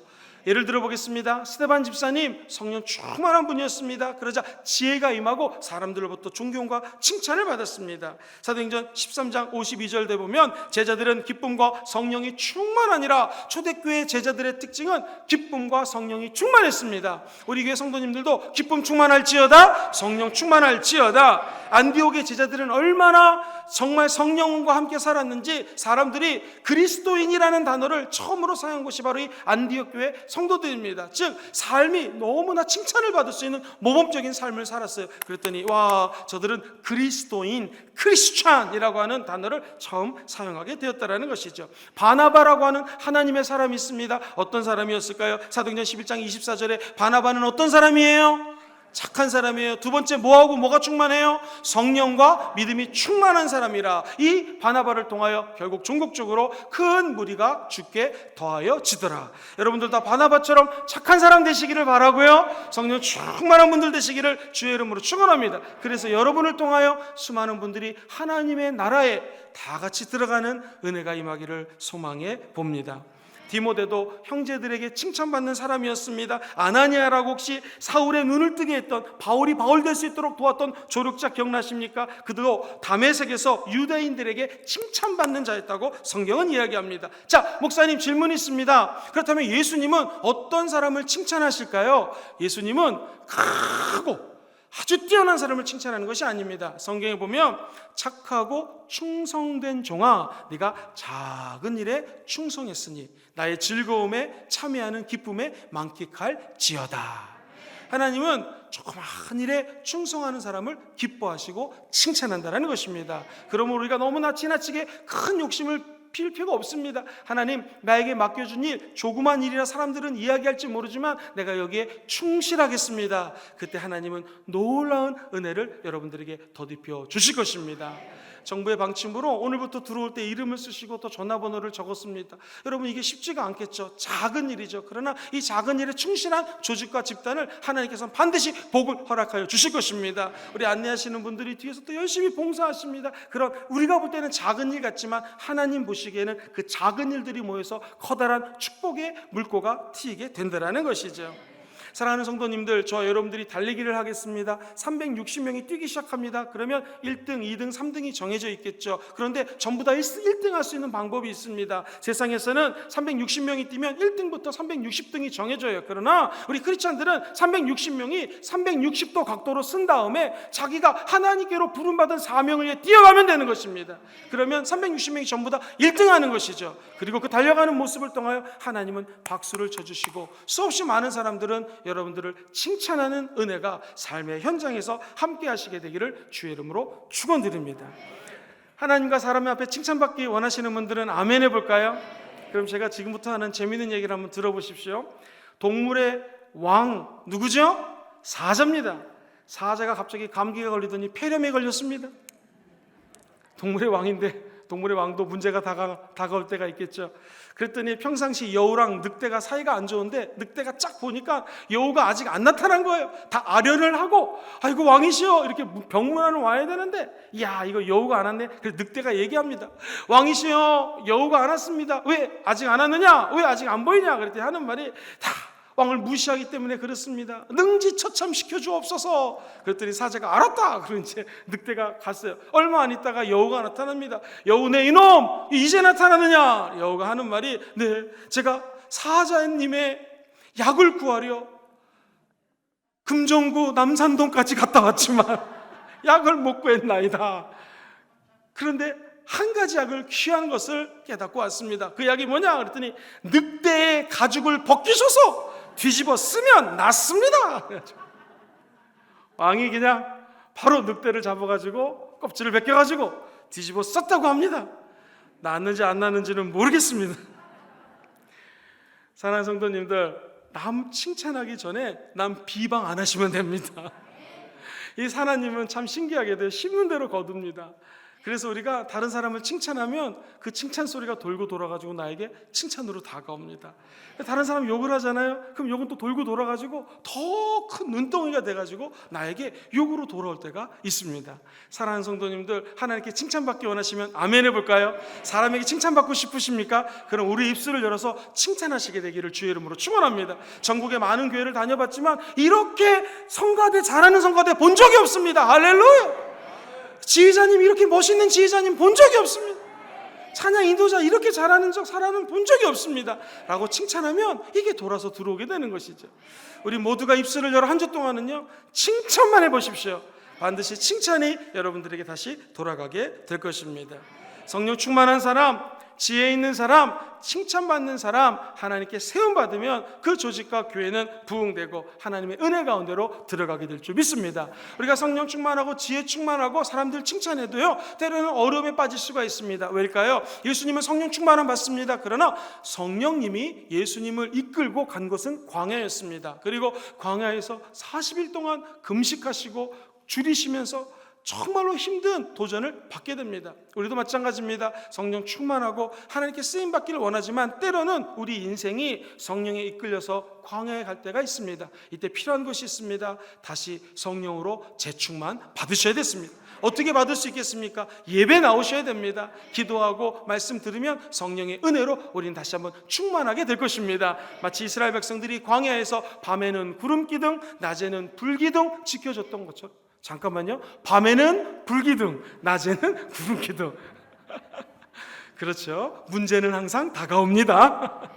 예를 들어 보겠습니다. 스데반 집사님 성령 충만한 분이었습니다. 그러자 지혜가 임하고 사람들로부터 존경과 칭찬을 받았습니다. 사도행전 13장 52절에 보면 제자들은 기쁨과 성령이 충만하니라. 초대교회 제자들의 특징은 기쁨과 성령이 충만했습니다. 우리 교회 성도님들도 기쁨 충만할지어다, 성령 충만할지어다. 안디옥의 제자들은 얼마나 정말 성령과 함께 살았는지 사람들이 그리스도인이라는 단어를 처음으로 사용한 곳이 바로 이 안디옥 교회 성도들입니다. 즉 삶이 너무나 칭찬을 받을 수 있는 모범적인 삶을 살았어요. 그랬더니 와, 저들은 그리스도인, 크리스찬이라고 하는 단어를 처음 사용하게 되었다는 것이죠. 바나바라고 하는 하나님의 사람이 있습니다. 어떤 사람이었을까요? 사도행전 11장 24절에 바나바는 어떤 사람이에요? 착한 사람이에요. 두 번째 뭐가 충만해요? 성령과 믿음이 충만한 사람이라. 이 바나바를 통하여 결국 종국적으로 큰 무리가 주께 더하여지더라. 여러분들 다 바나바처럼 착한 사람 되시기를 바라고요. 성령 충만한 분들 되시기를 주의 이름으로 축원합니다. 그래서 여러분을 통하여 수많은 분들이 하나님의 나라에 다 같이 들어가는 은혜가 임하기를 소망해 봅니다. 디모데도 형제들에게 칭찬받는 사람이었습니다. 아나니아라고 혹시 사울의 눈을 뜨게 했던, 바울이 바울 될 수 있도록 도왔던 조력자 기억나십니까? 그도 다메섹에서 유대인들에게 칭찬받는 자였다고 성경은 이야기합니다. 자, 목사님 질문이 있습니다. 그렇다면 예수님은 어떤 사람을 칭찬하실까요? 예수님은 크고 아주 뛰어난 사람을 칭찬하는 것이 아닙니다. 성경에 보면 착하고 충성된 종아, 네가 작은 일에 충성했으니 나의 즐거움에 참여하는 기쁨에 만끽할지어다. 하나님은 조그마한 일에 충성하는 사람을 기뻐하시고 칭찬한다는 것입니다. 그러므로 우리가 너무나 지나치게 큰 욕심을 필 필요가 없습니다. 하나님, 나에게 맡겨준 일 조그만 일이라 사람들은 이야기할지 모르지만 내가 여기에 충실하겠습니다. 그때 하나님은 놀라운 은혜를 여러분들에게 더디펴 주실 것입니다. 정부의 방침으로 오늘부터 들어올 때 이름을 쓰시고 또 전화번호를 적었습니다. 여러분, 이게 쉽지가 않겠죠. 작은 일이죠. 그러나 이 작은 일에 충실한 조직과 집단을 하나님께서는 반드시 복을 허락하여 주실 것입니다. 우리 안내하시는 분들이 뒤에서 또 열심히 봉사하십니다. 그런 우리가 볼 때는 작은 일 같지만 하나님 보시기에는 그 작은 일들이 모여서 커다란 축복의 물꼬가 튀게 된다는 것이죠. 사랑하는 성도님들, 저 여러분들이 달리기를 하겠습니다. 360명이 뛰기 시작합니다. 그러면 1등, 2등, 3등이 정해져 있겠죠. 그런데 전부 다 1등 할 수 있는 방법이 있습니다. 세상에서는 360명이 뛰면 1등부터 360등이 정해져요. 그러나 우리 크리스찬들은 360명이 360도 각도로 쓴 다음에 자기가 하나님께로 부름받은 사명을 위해 뛰어가면 되는 것입니다. 그러면 360명이 전부 다 1등 하는 것이죠. 그리고 그 달려가는 모습을 통하여 하나님은 박수를 쳐주시고 수없이 많은 사람들은 여러분들을 칭찬하는 은혜가 삶의 현장에서 함께 하시게 되기를 주의 이름으로 축원드립니다. 하나님과 사람 앞에 칭찬받기 원하시는 분들은 아멘 해볼까요? 그럼 제가 지금부터 하는 재미있는 얘기를 한번 들어보십시오. 동물의 왕 누구죠? 사자입니다. 사자가 갑자기 감기가 걸리더니 폐렴에 걸렸습니다. 동물의 왕인데 동물의 왕도 문제가 다가올 때가 있겠죠. 그랬더니 평상시 여우랑 늑대가 사이가 안 좋은데 늑대가 쫙 보니까 여우가 아직 안 나타난 거예요. 다 아련을 하고 아이고 왕이시여 이렇게 병문안을 와야 되는데 야 이거 여우가 안 왔네. 그래서 늑대가 얘기합니다. 왕이시여 여우가 안 왔습니다. 왜 아직 안 왔느냐? 왜 아직 안 보이냐? 그랬더니 하는 말이 다 왕을 무시하기 때문에 그렇습니다. 능지처참시켜 주옵소서. 그랬더니 사자가 알았다. 그러니 이제 늑대가 갔어요. 얼마 안 있다가 여우가 나타납니다. 여우 내 이놈 이제 나타나느냐? 여우가 하는 말이 네 제가 사자님의 약을 구하려 금정구 남산동까지 갔다 왔지만 약을 못 구했나이다. 그런데 한 가지 약을 귀한 것을 깨닫고 왔습니다. 그 약이 뭐냐? 그랬더니 늑대의 가죽을 벗기셔서 뒤집어 쓰면 낫습니다. 왕이 그냥 바로 늑대를 잡아가지고 껍질을 벗겨가지고 뒤집어 썼다고 합니다. 낫는지 안 낫는지는 모르겠습니다. 사랑하는 성도님들, 남 칭찬하기 전에 남 비방 안 하시면 됩니다. 이 하나님은 참 신기하게도 심는 대로 거둡니다. 그래서 우리가 다른 사람을 칭찬하면 그 칭찬 소리가 돌고 돌아가지고 나에게 칭찬으로 다가옵니다. 다른 사람 욕을 하잖아요. 그럼 욕은 또 돌고 돌아가지고 더 큰 눈덩이가 돼가지고 나에게 욕으로 돌아올 때가 있습니다. 사랑하는 성도님들, 하나님께 칭찬받기 원하시면 아멘 해볼까요? 사람에게 칭찬받고 싶으십니까? 그럼 우리 입술을 열어서 칭찬하시게 되기를 주의 이름으로 축원합니다. 전국의 많은 교회를 다녀봤지만 이렇게 성가대 잘하는 성가대 본 적이 없습니다. 할렐루야. 지휘자님 이렇게 멋있는 지휘자님 본 적이 없습니다. 찬양 인도자 이렇게 잘하는 사람은 본 적이 없습니다 라고 칭찬하면 이게 돌아서 들어오게 되는 것이죠. 우리 모두가 입술을 열어 한 주 동안은요 칭찬만 해보십시오. 반드시 칭찬이 여러분들에게 다시 돌아가게 될 것입니다. 성령 충만한 사람, 지혜 있는 사람, 칭찬받는 사람, 하나님께 세움받으면 그 조직과 교회는 부흥되고 하나님의 은혜 가운데로 들어가게 될 줄 믿습니다. 우리가 성령 충만하고 지혜 충만하고 사람들 칭찬해도요 때로는 어려움에 빠질 수가 있습니다. 왜일까요? 예수님은 성령 충만함 받습니다. 그러나 성령님이 예수님을 이끌고 간 것은 광야였습니다. 그리고 광야에서 40일 동안 금식하시고 줄이시면서 정말로 힘든 도전을 받게 됩니다. 우리도 마찬가지입니다. 성령 충만하고 하나님께 쓰임받기를 원하지만 때로는 우리 인생이 성령에 이끌려서 광야에 갈 때가 있습니다. 이때 필요한 것이 있습니다. 다시 성령으로 재충만 받으셔야 됐습니다. 어떻게 받을 수 있겠습니까? 예배 나오셔야 됩니다. 기도하고 말씀 들으면 성령의 은혜로 우리는 다시 한번 충만하게 될 것입니다. 마치 이스라엘 백성들이 광야에서 밤에는 구름기둥, 낮에는 불기둥 지켜줬던 것처럼. 잠깐만요. 밤에는 불기둥, 낮에는 구름기둥. 그렇죠. 문제는 항상 다가옵니다.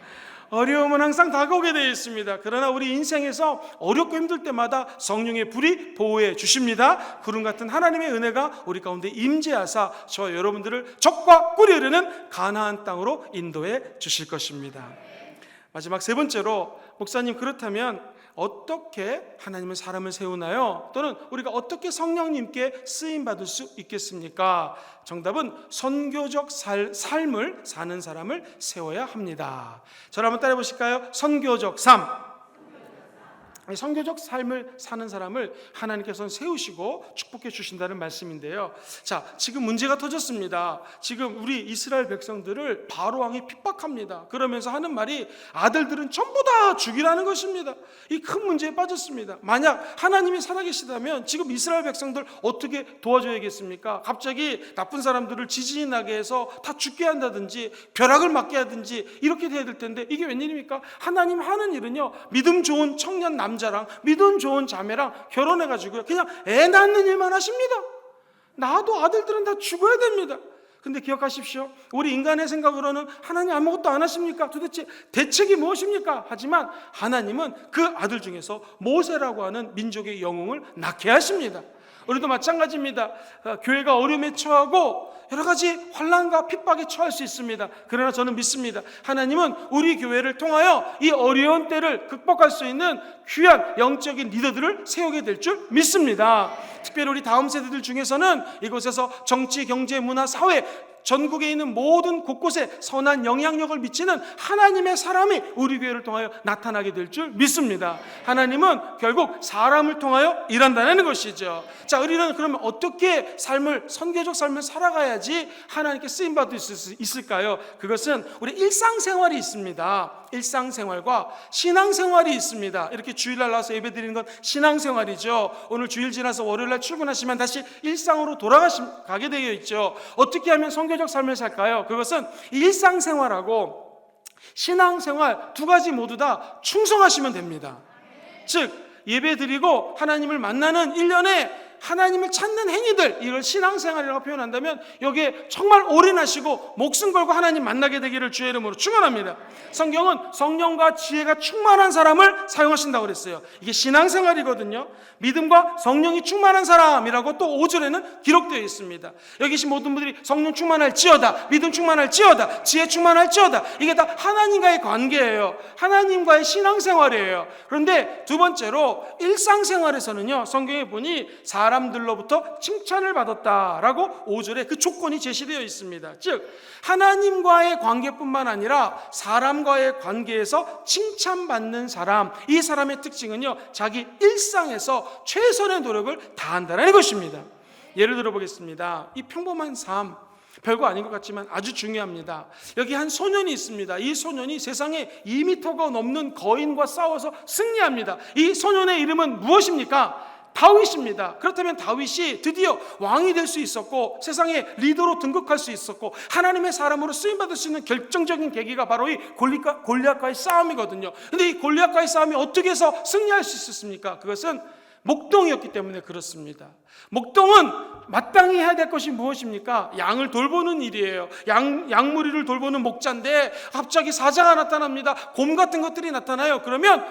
어려움은 항상 다가오게 되어 있습니다. 그러나 우리 인생에서 어렵고 힘들 때마다 성령의 불이 보호해 주십니다. 구름 같은 하나님의 은혜가 우리 가운데 임재하사 저와 여러분들을 적과 꿀이 흐르는 가나안 땅으로 인도해 주실 것입니다. 마지막 세 번째로, 목사님 그렇다면 어떻게 하나님은 사람을 세우나요? 또는 우리가 어떻게 성령님께 쓰임받을 수 있겠습니까? 정답은 선교적 삶을 사는 사람을 세워야 합니다. 저를 한번 따라해 보실까요? 선교적 삶. 선교적 삶을 사는 사람을 하나님께서는 세우시고 축복해 주신다는 말씀인데요. 자, 지금 문제가 터졌습니다. 지금 우리 이스라엘 백성들을 바로 왕이 핍박합니다. 그러면서 하는 말이 아들들은 전부 다 죽이라는 것입니다. 이 큰 문제에 빠졌습니다. 만약 하나님이 살아계시다면 지금 이스라엘 백성들 어떻게 도와줘야겠습니까? 갑자기 나쁜 사람들을 지진이 나게 해서 다 죽게 한다든지 벼락을 맞게 하든지 이렇게 돼야 될 텐데 이게 웬일입니까? 하나님 하는 일은요, 믿음 좋은 청년 남자랑 믿음 좋은 자매랑 결혼해가지고 그냥 애 낳는 일만 하십니다. 낳아도 아들들은 다 죽어야 됩니다. 근데 기억하십시오. 우리 인간의 생각으로는 하나님 아무것도 안 하십니까? 도대체 대책이 무엇입니까? 하지만 하나님은 그 아들 중에서 모세라고 하는 민족의 영웅을 낳게 하십니다. 우리도 마찬가지입니다. 교회가 어려움에 처하고 여러 가지 환난과 핍박에 처할 수 있습니다. 그러나 저는 믿습니다. 하나님은 우리 교회를 통하여 이 어려운 때를 극복할 수 있는 귀한 영적인 리더들을 세우게 될 줄 믿습니다. 특별히 우리 다음 세대들 중에서는 이곳에서 정치, 경제, 문화, 사회 전국에 있는 모든 곳곳에 선한 영향력을 미치는 하나님의 사람이 우리 교회를 통하여 나타나게 될 줄 믿습니다. 하나님은 결국 사람을 통하여 일한다는 것이죠. 자, 우리는 그러면 어떻게 선교적 삶을 살아가야지 하나님께 쓰임받을 수 있을까요? 그것은 우리 일상생활이 있습니다. 일상생활과 신앙생활이 있습니다. 이렇게 주일날 나와서 예배드리는 건 신앙생활이죠. 오늘 주일 지나서 월요일날 출근하시면 다시 일상으로 가게 되어 있죠. 어떻게 하면 선교적 삶을 살까요? 그것은 일상생활하고 신앙생활 두 가지 모두 다 충성하시면 됩니다. 즉 예배드리고 하나님을 만나는 일련의 하나님을 찾는 행위들, 이걸 신앙생활이라고 표현한다면 여기에 정말 올인하시고 목숨 걸고 하나님 만나게 되기를 주의 이름으로 축원합니다. 성경은 성령과 지혜가 충만한 사람을 사용하신다고 그랬어요. 이게 신앙생활이거든요. 믿음과 성령이 충만한 사람이라고 또 5절에는 기록되어 있습니다. 여기 계신 모든 분들이 성령 충만할지어다, 믿음 충만할지어다, 지혜 충만할지어다, 이게 다 하나님과의 관계예요. 하나님과의 신앙생활이에요. 그런데 두 번째로 일상생활에서는요, 성경에 보니 사람들로부터 칭찬을 받았다라고 5절에 그 조건이 제시되어 있습니다. 즉 하나님과의 관계뿐만 아니라 사람과의 관계에서 칭찬받는 사람, 이 사람의 특징은요, 자기 일상에서 최선의 노력을 다한다는 것입니다. 예를 들어 보겠습니다. 이 평범한 삶, 별거 아닌 것 같지만 아주 중요합니다. 여기 한 소년이 있습니다. 이 소년이 세상에 2m가 넘는 거인과 싸워서 승리합니다. 이 소년의 이름은 무엇입니까? 다윗입니다. 그렇다면 다윗이 드디어 왕이 될 수 있었고 세상의 리더로 등극할 수 있었고 하나님의 사람으로 쓰임받을 수 있는 결정적인 계기가 바로 이 골리앗과의 싸움이거든요. 그런데 이 골리앗과의 싸움이 어떻게 해서 승리할 수 있었습니까? 그것은 목동이었기 때문에 그렇습니다. 목동은 마땅히 해야 될 것이 무엇입니까? 양을 돌보는 일이에요. 양무리를 돌보는 목자인데 갑자기 사자가 나타납니다. 곰 같은 것들이 나타나요. 그러면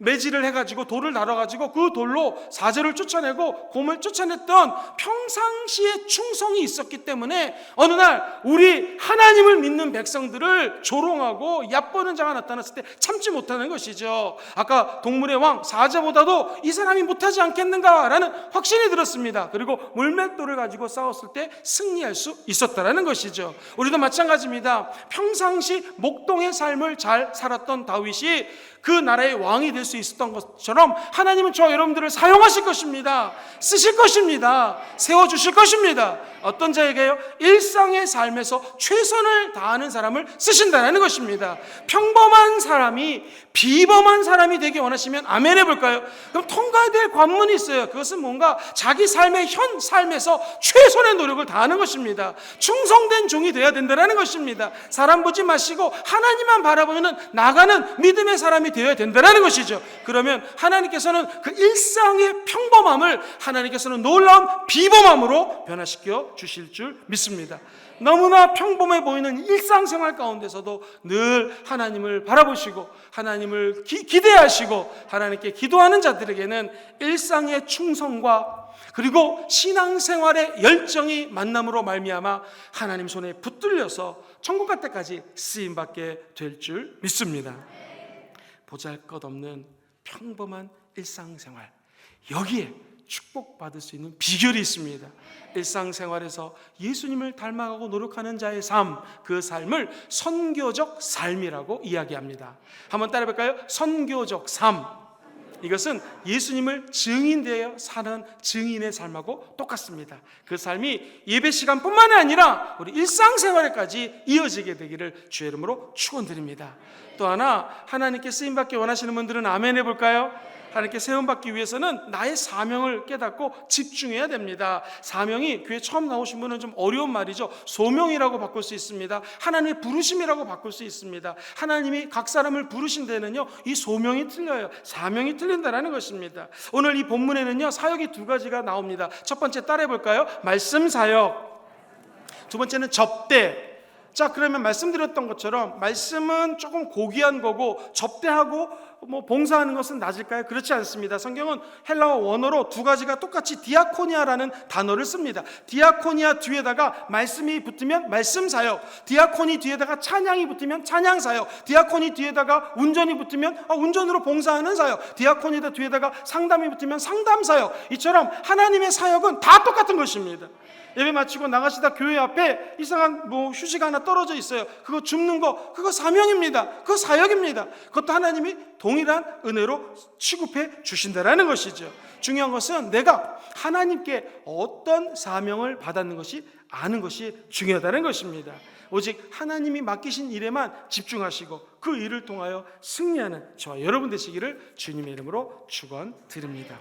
매질을 해가지고 돌을 달아가지고 그 돌로 사자를 쫓아내고 곰을 쫓아냈던 평상시에 충성이 있었기 때문에 어느 날 우리 하나님을 믿는 백성들을 조롱하고 얕보는 자가 나타났을 때 참지 못하는 것이죠. 아까 동물의 왕 사자보다도 이 사람이 못하지 않겠는가라는 확신이 들었습니다. 그리고 물맷돌을 가지고 싸웠을 때 승리할 수 있었다라는 것이죠. 우리도 마찬가지입니다. 평상시 목동의 삶을 잘 살았던 다윗이 그 나라의 왕이 될 수 있었던 것처럼 하나님은 저와 여러분들을 사용하실 것입니다. 쓰실 것입니다. 세워주실 것입니다. 어떤 자에게요? 일상의 삶에서 최선을 다하는 사람을 쓰신다는 것입니다. 평범한 사람이 비범한 사람이 되기 원하시면 아멘 해볼까요? 그럼 통과해야 될 관문이 있어요. 그것은 뭔가 자기 삶의 현 삶에서 최선의 노력을 다하는 것입니다. 충성된 종이 되어야 된다는 것입니다. 사람 보지 마시고 하나님만 바라보는 나가는 믿음의 사람이 되어야 된다는 것이죠. 그러면 하나님께서는 그 일상의 평범함을 하나님께서는 놀라운 비범함으로 변화시켜 주실 줄 믿습니다. 너무나 평범해 보이는 일상생활 가운데서도 늘 하나님을 바라보시고 하나님을 기대하시고 하나님께 기도하는 자들에게는 일상의 충성과 그리고 신앙생활의 열정이 만남으로 말미암아 하나님 손에 붙들려서 천국 갈 때까지 쓰임받게 될 줄 믿습니다. 보잘것없는 평범한 일상생활, 여기에 축복받을 수 있는 비결이 있습니다. 일상생활에서 예수님을 닮아가고 노력하는 자의 삶, 그 삶을 선교적 삶이라고 이야기합니다. 한번 따라해 볼까요? 선교적 삶. 이것은 예수님을 증인되어 사는 증인의 삶하고 똑같습니다. 그 삶이 예배 시간뿐만 아니라 우리 일상생활에까지 이어지게 되기를 주의 이름으로 축원드립니다. 또 하나, 하나님께 쓰임받기 원하시는 분들은 아멘 해볼까요? 하나님께 세움받기 위해서는 나의 사명을 깨닫고 집중해야 됩니다. 사명이 교회 처음 나오신 분은 좀 어려운 말이죠. 소명이라고 바꿀 수 있습니다. 하나님의 부르심이라고 바꿀 수 있습니다. 하나님이 각 사람을 부르신 데는요, 이 소명이 틀려요. 사명이 틀린다는 것입니다. 오늘 이 본문에는요, 사역이 두 가지가 나옵니다. 첫 번째 따라해 볼까요? 말씀 사역. 두 번째는 접대. 자, 그러면 말씀드렸던 것처럼 말씀은 조금 고귀한 거고 접대하고 봉사하는 것은 낮을까요? 그렇지 않습니다. 성경은 헬라어 원어로 두 가지가 똑같이 디아코니아라는 단어를 씁니다. 디아코니아 뒤에다가 말씀이 붙으면 말씀 사역, 디아코니 뒤에다가 찬양이 붙으면 찬양 사역, 디아코니 뒤에다가 운전이 붙으면 운전으로 봉사하는 사역, 디아코니 뒤에다가 상담이 붙으면 상담 사역. 이처럼 하나님의 사역은 다 똑같은 것입니다. 예배 마치고 나가시다 교회 앞에 이상한 휴지가 하나 떨어져 있어요. 그거 줍는 거, 그거 사명입니다. 그거 사역입니다. 그것도 하나님이 동일한 은혜로 취급해 주신다라는 것이죠. 중요한 것은 내가 하나님께 어떤 사명을 받았는 것이 아는 것이 중요하다는 것입니다. 오직 하나님이 맡기신 일에만 집중하시고 그 일을 통하여 승리하는 저와 여러분 되시기를 주님의 이름으로 축원드립니다.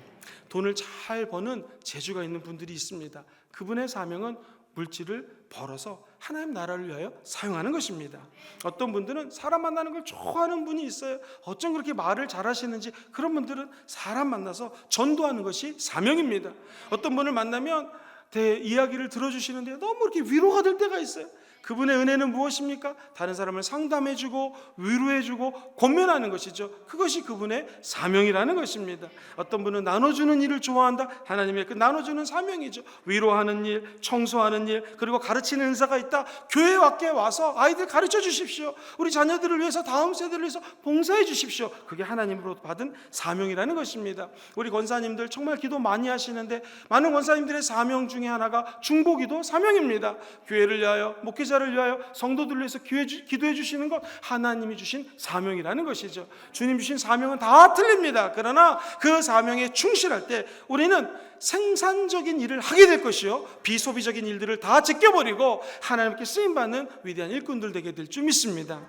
돈을 잘 버는 재주가 있는 분들이 있습니다. 그분의 사명은 물질을 벌어서 하나님 나라를 위하여 사용하는 것입니다. 어떤 분들은 사람 만나는 걸 좋아하는 분이 있어요. 어쩜 그렇게 말을 잘하시는지. 그런 분들은 사람 만나서 전도하는 것이 사명입니다. 어떤 분을 만나면 이야기를 들어주시는데 너무 이렇게 위로가 될 때가 있어요. 그분의 은혜는 무엇입니까? 다른 사람을 상담해주고 위로해주고 권면하는 것이죠. 그것이 그분의 사명이라는 것입니다. 어떤 분은 나눠주는 일을 좋아한다. 하나님의 그 나눠주는 사명이죠. 위로하는 일, 청소하는 일, 그리고 가르치는 은사가 있다. 교회 밖에 와서 아이들 가르쳐 주십시오. 우리 자녀들을 위해서, 다음 세대를 위해서 봉사해 주십시오. 그게 하나님으로 받은 사명이라는 것입니다. 우리 권사님들 정말 기도 많이 하시는데 많은 권사님들의 사명 중에 하나가 중보기도 사명입니다. 교회를 위하여, 목회자를 위하여, 성도들을 위해서 기도해 주시는 것, 하나님이 주신 사명이라는 것이죠. 주님 주신 사명은 다 틀립니다. 그러나 그 사명에 충실할 때 우리는 생산적인 일을 하게 될 것이요, 비소비적인 일들을 다 제껴버리고 하나님께 쓰임받는 위대한 일꾼들 되게 될 줄 믿습니다.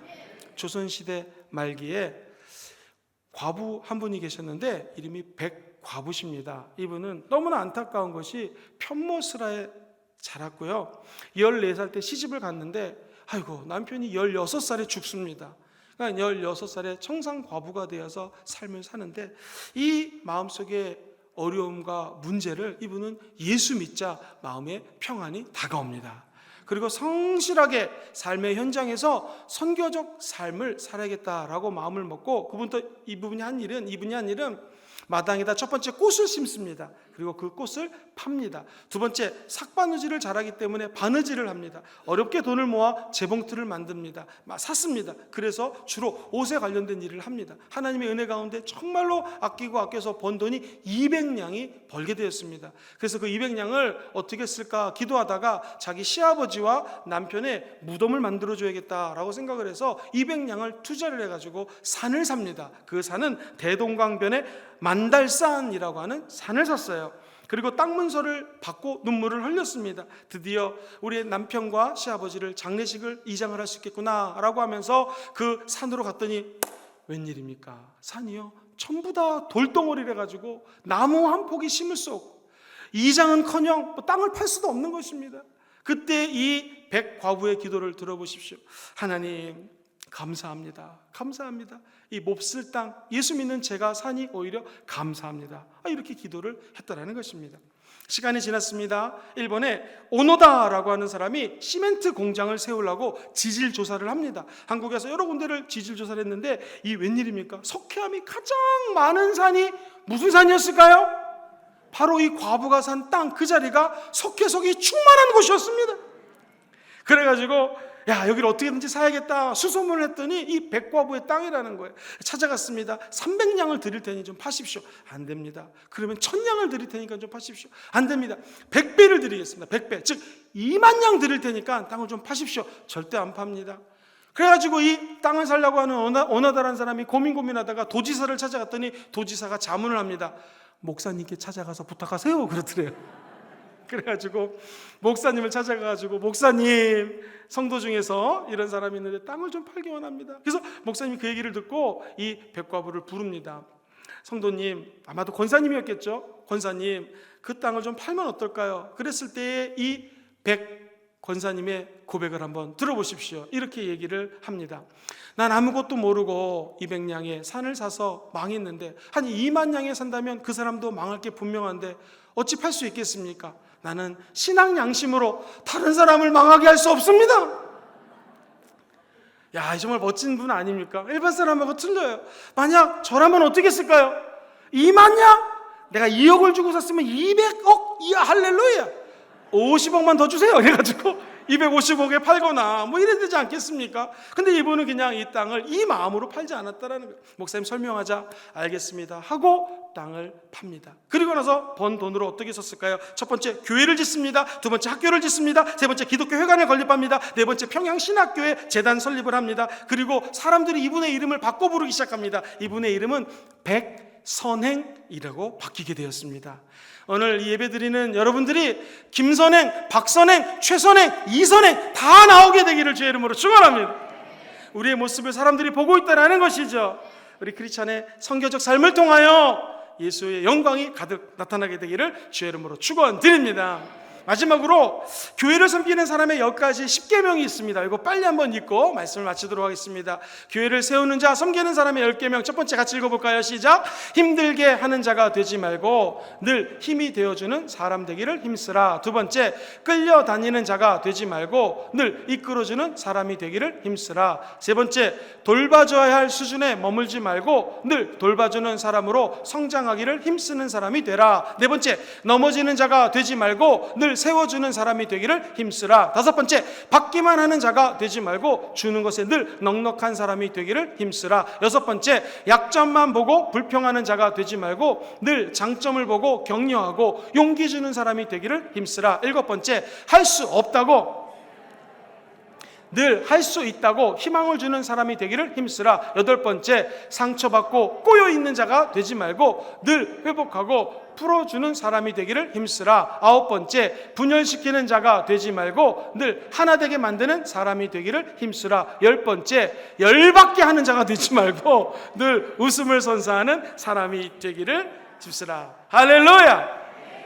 조선시대 말기에 과부 한 분이 계셨는데 이름이 백과부십니다. 이분은 너무나 안타까운 것이 편모스라에 자랐고요, 14살 때 시집을 갔는데 아이고 남편이 16살에 죽습니다. 그러니까 16살에 청산과부가 되어서 삶을 사는데 이 마음속에 어려움과 문제를 이분은 예수 믿자 마음에 평안이 다가옵니다. 그리고 성실하게 삶의 현장에서 선교적 삶을 살아야겠다라고 마음을 먹고 이분이 한 일은 마당에다 첫 번째 꽃을 심습니다. 그리고 그 꽃을 팝니다. 두 번째, 삭바느질을 잘하기 때문에 바느질을 합니다. 어렵게 돈을 모아 재봉틀을 만듭니다. 샀습니다. 그래서 주로 옷에 관련된 일을 합니다. 하나님의 은혜 가운데 정말로 아끼고 아껴서 번 돈이 200냥이 벌게 되었습니다. 그래서 그 200냥을 어떻게 쓸까 기도하다가 자기 시아버지와 남편의 무덤을 만들어줘야겠다라고 생각을 해서 200냥을 투자를 해가지고 산을 삽니다. 그 산은 대동강변의 만달산이라고 하는 산을 샀어요. 그리고 땅 문서를 받고 눈물을 흘렸습니다. 드디어 우리 남편과 시아버지를 장례식을 이장을 할 수 있겠구나 라고 하면서 그 산으로 갔더니 웬일입니까? 산이요, 전부 다 돌덩어리래 가지고 나무 한 폭이 심을 수 없고 이장은커녕 땅을 팔 수도 없는 것입니다. 그때 이 백과부의 기도를 들어보십시오. 하나님 감사합니다. 감사합니다. 이 몹쓸 땅, 예수 믿는 제가 사니 오히려 감사합니다. 이렇게 기도를 했다라는 것입니다. 시간이 지났습니다. 일본에 오노다라고 하는 사람이 시멘트 공장을 세우려고 지질 조사를 합니다. 한국에서 여러 군데를 지질 조사를 했는데 이 웬일입니까? 석회암이 가장 많은 산이 무슨 산이었을까요? 바로 이 과부가 산 땅, 그 자리가 석회석이 충만한 곳이었습니다. 그래가지고 여기를 어떻게든지 사야겠다 수소문을 했더니 이 백과부의 땅이라는 거예요. 찾아갔습니다. 300냥을 드릴 테니 좀 파십시오. 안 됩니다. 그러면 1000냥을 드릴 테니까 좀 파십시오. 안 됩니다. 100배를 드리겠습니다. 100배, 즉 2만 냥 드릴 테니까 땅을 좀 파십시오. 절대 안 팝니다. 그래가지고 이 땅을 살려고 하는 오나다라는 사람이 고민하다가 도지사를 찾아갔더니 도지사가 자문을 합니다. 목사님께 찾아가서 부탁하세요 그러더래요. 그래가지고 목사님을 찾아가가지고, 목사님, 성도 중에서 이런 사람이 있는데 땅을 좀 팔기 원합니다. 그래서 목사님이 그 얘기를 듣고 이 백과부를 부릅니다. 성도님, 아마도 권사님이었겠죠. 권사님, 그 땅을 좀 팔면 어떨까요? 그랬을 때 이 권사님의 고백을 한번 들어보십시오. 이렇게 얘기를 합니다. 난 아무것도 모르고 200냥에 산을 사서 망했는데 한 2만 냥에 산다면 그 사람도 망할 게 분명한데 어찌 팔 수 있겠습니까? 나는 신앙 양심으로 다른 사람을 망하게 할 수 없습니다. 정말 멋진 분 아닙니까? 일반 사람하고 틀려요. 만약 저라면 어떻게 했을까요? 2만 냥? 내가 2억을 주고 샀으면 200억? 이야 할렐루야! 50억만 더 주세요. 그래가지고 255개 팔거나 뭐 이래야 되지 않겠습니까? 근데 이분은 그냥 이 땅을 이 마음으로 팔지 않았다라는 거예요. 목사님 설명하자. 알겠습니다 하고 땅을 팝니다. 그리고 나서 번 돈으로 어떻게 썼을까요? 첫 번째 교회를 짓습니다. 두 번째 학교를 짓습니다. 세 번째 기독교 회관을 건립합니다. 네 번째 평양신학교에 재단 설립을 합니다. 그리고 사람들이 이분의 이름을 바꿔 부르기 시작합니다. 이분의 이름은 백선행이라고 바뀌게 되었습니다. 오늘 이 예배드리는 여러분들이 김선행, 박선행, 최선행, 이선행 다 나오게 되기를 주의 이름으로 축원합니다. 우리의 모습을 사람들이 보고 있다는 것이죠. 우리 크리스찬의 선교적 삶을 통하여 예수의 영광이 가득 나타나게 되기를 주의 이름으로 축원드립니다. 마지막으로 교회를 섬기는 사람의 10가지 10계명이 있습니다. 이거 빨리 한번 읽고 말씀을 마치도록 하겠습니다. 교회를 세우는 자, 섬기는 사람의 10계명. 첫 번째 같이 읽어볼까요? 시작. 힘들게 하는 자가 되지 말고 늘 힘이 되어주는 사람 되기를 힘쓰라. 두 번째, 끌려다니는 자가 되지 말고 늘 이끌어주는 사람이 되기를 힘쓰라. 세 번째, 돌봐줘야 할 수준에 머물지 말고 늘 돌봐주는 사람으로 성장하기를 힘쓰는 사람이 되라. 네 번째, 넘어지는 자가 되지 말고 늘 세워주는 사람이 되기를 힘쓰라. 다섯 번째, 받기만 하는 자가 되지 말고 주는 것에 늘 넉넉한 사람이 되기를 힘쓰라. 여섯 번째, 약점만 보고 불평하는 자가 되지 말고 늘 장점을 보고 격려하고 용기 주는 사람이 되기를 힘쓰라. 일곱 번째, 할 수 없다고 늘 할 수 있다고 희망을 주는 사람이 되기를 힘쓰라. 여덟 번째, 상처받고 꼬여있는 자가 되지 말고 늘 회복하고 풀어주는 사람이 되기를 힘쓰라. 아홉 번째, 분열시키는 자가 되지 말고 늘 하나 되게 만드는 사람이 되기를 힘쓰라. 열 번째, 열받게 하는 자가 되지 말고 늘 웃음을 선사하는 사람이 되기를 힘쓰라. 할렐루야.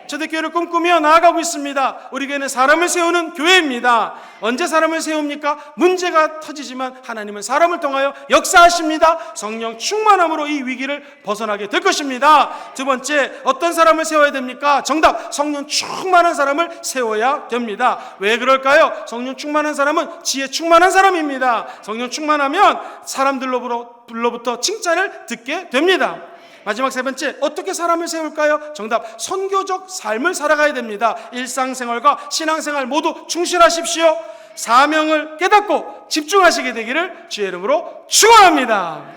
초대교회를 꿈꾸며 나아가고 있습니다. 우리 교회는 사람을 세우는 교회입니다. 언제 사람을 세웁니까? 문제가 터지지만 하나님은 사람을 통하여 역사하십니다. 성령 충만함으로 이 위기를 벗어나게 될 것입니다. 두 번째, 어떤 사람을 세워야 됩니까? 정답, 성령 충만한 사람을 세워야 됩니다. 왜 그럴까요? 성령 충만한 사람은 지혜 충만한 사람입니다. 성령 충만하면 사람들로부터 칭찬을 듣게 됩니다. 마지막 세 번째, 어떻게 사람을 세울까요? 정답, 선교적 삶을 살아가야 됩니다. 일상생활과 신앙생활 모두 충실하십시오. 사명을 깨닫고 집중하시게 되기를 주의 이름으로 축원합니다.